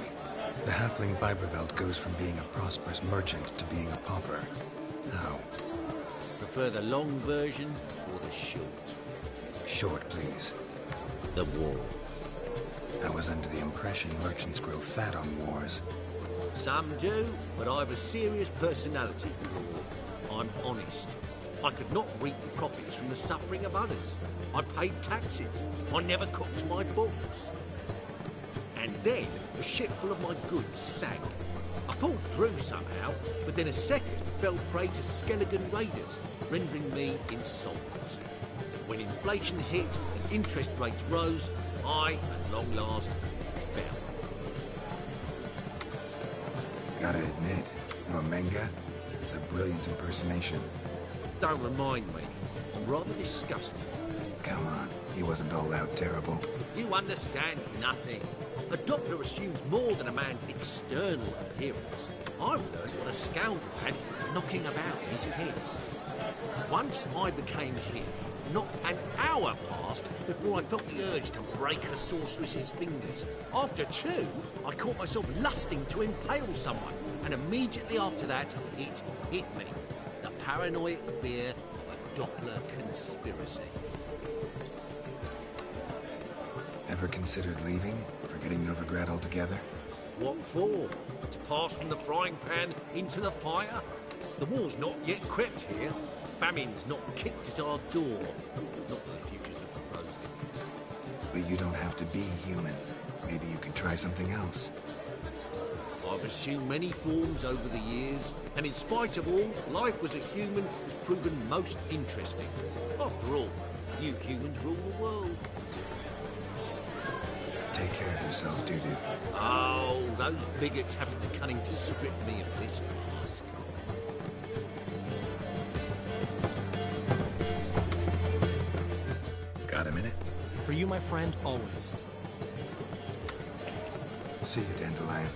The halfling Vibreveld goes from being a prosperous merchant to being a pauper. How? Prefer the long version or the short? Short, please. The war. I was under the impression merchants grow fat on wars. Some do, but I have a serious personality for war. I'm honest. I could not reap the profits from the suffering of others. I paid taxes. I never cooked my books. And then a ship full of my goods sank. I pulled through somehow, but then a second fell prey to Skelligan raiders, rendering me insolvent. When inflation hit and interest rates rose, I, at long last, fell. Gotta admit, your Menga is a brilliant impersonation. Don't remind me. I'm rather disgusted. Come on, he wasn't all out terrible. You understand nothing. A Doppler assumes more than a man's external appearance. I've learned what a scoundrel had knocking about in his head. Once I became him, not an hour passed before I felt the urge to break a sorceress's fingers. After two, I caught myself lusting to impale someone, and immediately after that, it hit me. The paranoid fear of a Doppler conspiracy. Ever considered leaving? Forgetting Novigrad altogether? What for? To pass from the frying pan into the fire? The war's not yet crept here. Famine's not kicked at our door. Not that the future's looking rosy. But you don't have to be human. Maybe you could try something else. I've assumed many forms over the years, and in spite of all, life as a human has proven most interesting. After all, you humans rule the world. Take care of yourself, Dudu. Oh, those bigots haven't the cunning to strip me of this mask. Got a minute? For you, my friend, always. See you, Dandelion.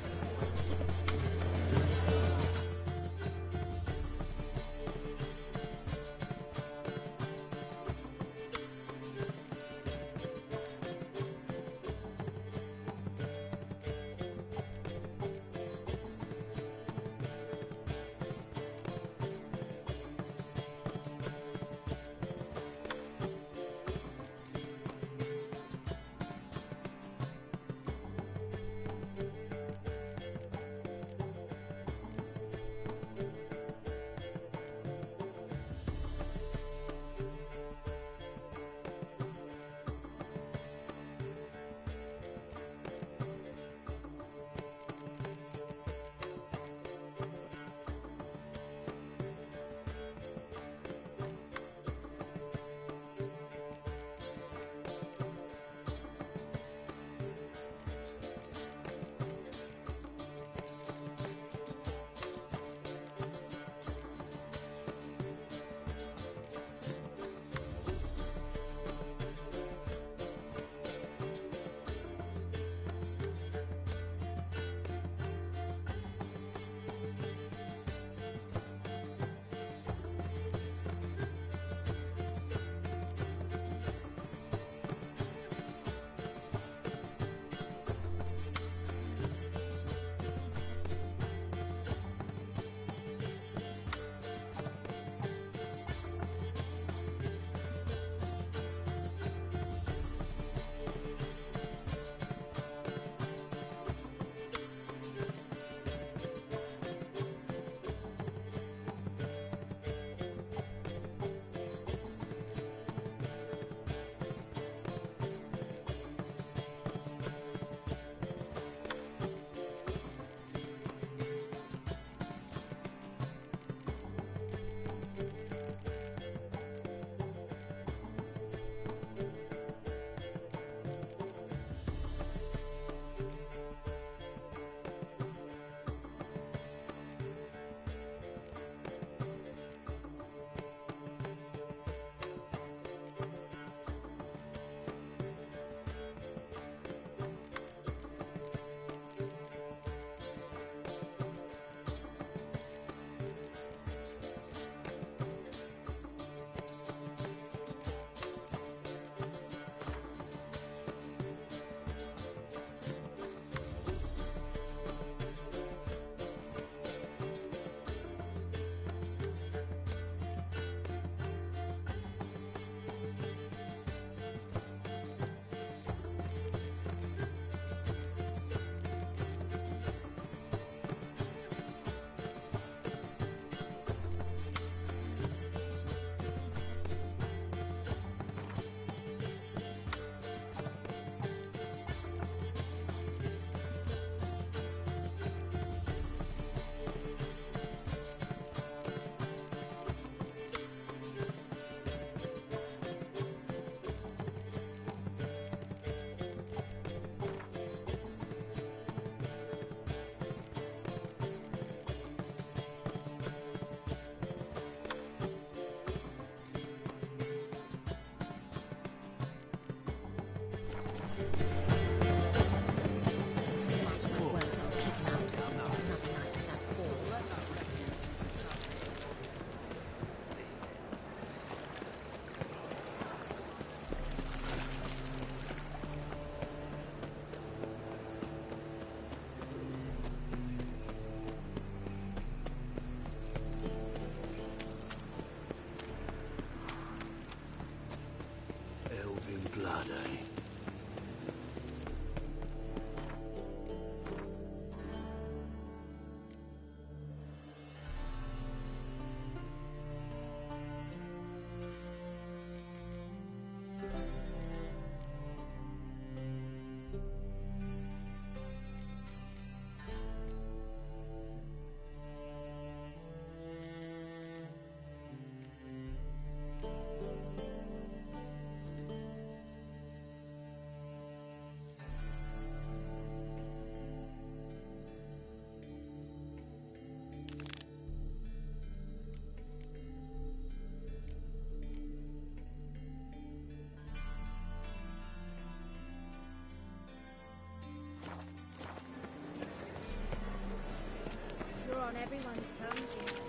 everyone's tongues, you know.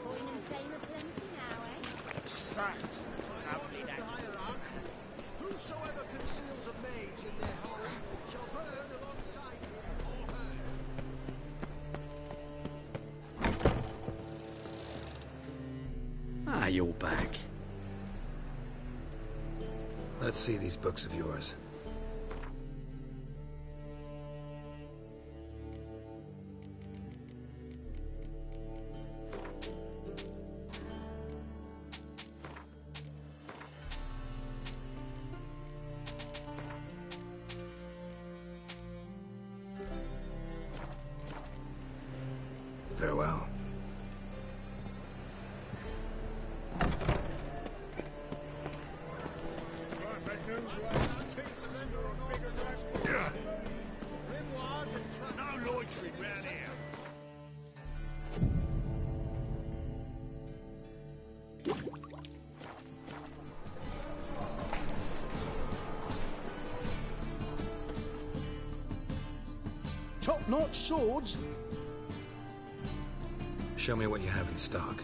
Coin and fame aplenty now, eh? Sack. Lovely, that. Whosoever conceals a mage in their home shall burn alongside him or her. Ah, you're back. Let's see these books of yours. Farewell. No loitering round here. Top-notch swords. Show me what you have in stock.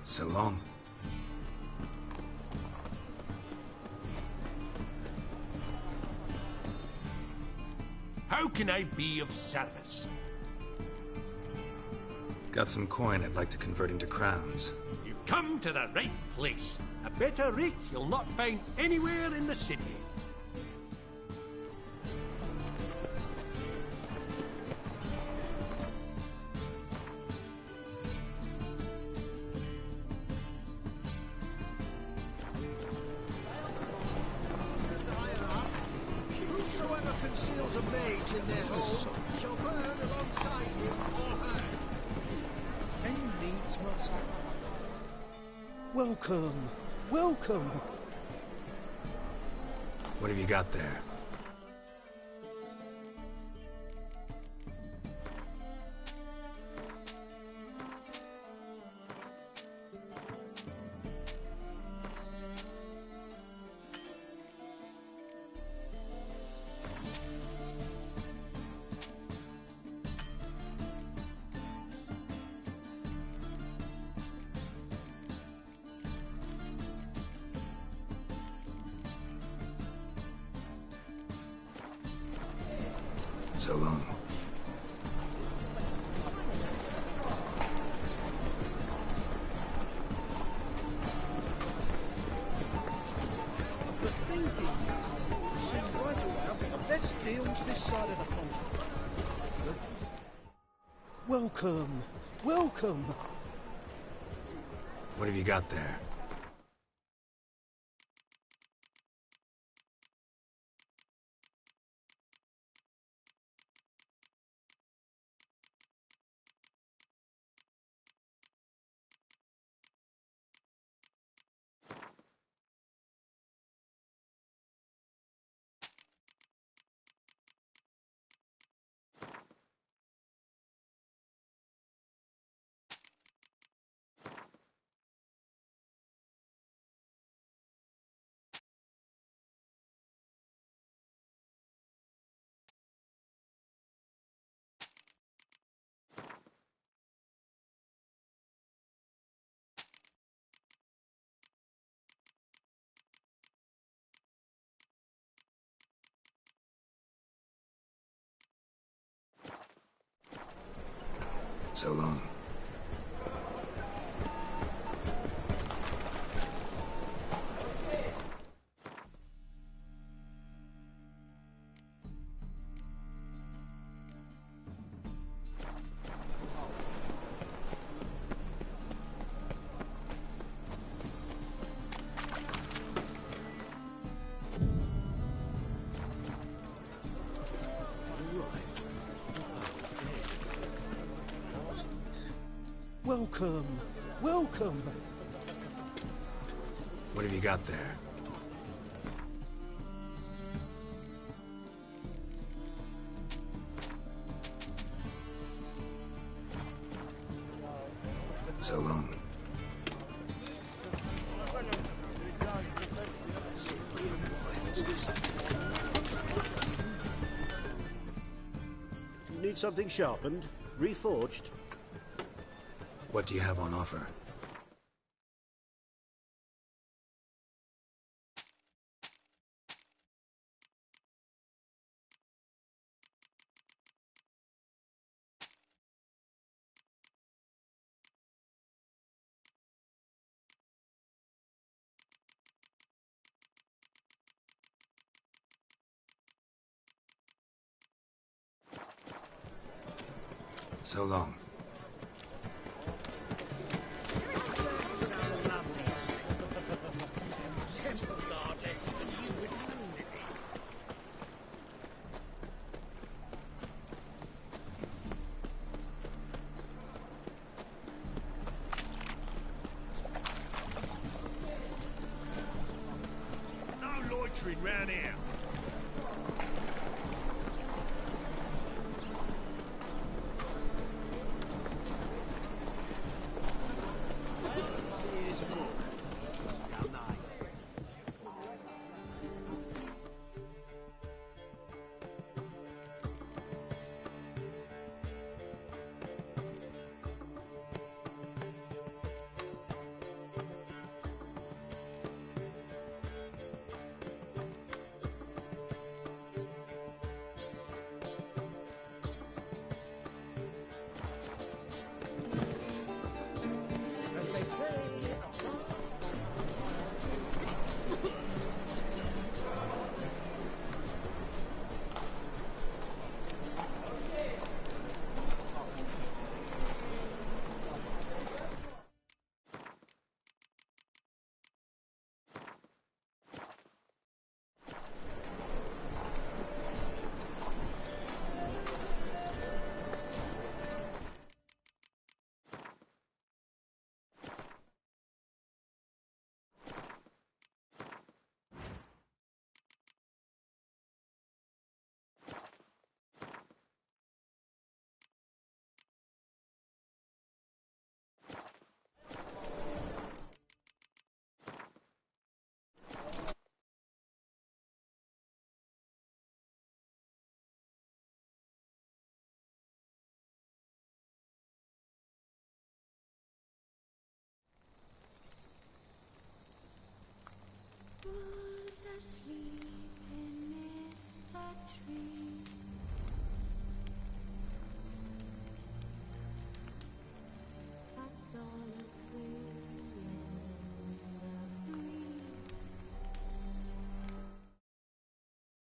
So long. How can I be of service? Got some coin I'd like to convert into crowns. You've come to the right place. A better rate you'll not find anywhere in the city. Whosoever conceals a mage in their home shall burn alongside him or her. Any needs, master? Welcome, welcome. What have you got there? So long. The thinking is, it seems right around. Let's deal with this side of the pond. Welcome, welcome. What have you got there? So long. Welcome, welcome. What have you got there? So long. Need something sharpened? Reforged? What do you have on offer? So long. No loitering round here. As they say, Asleep amidst the trees.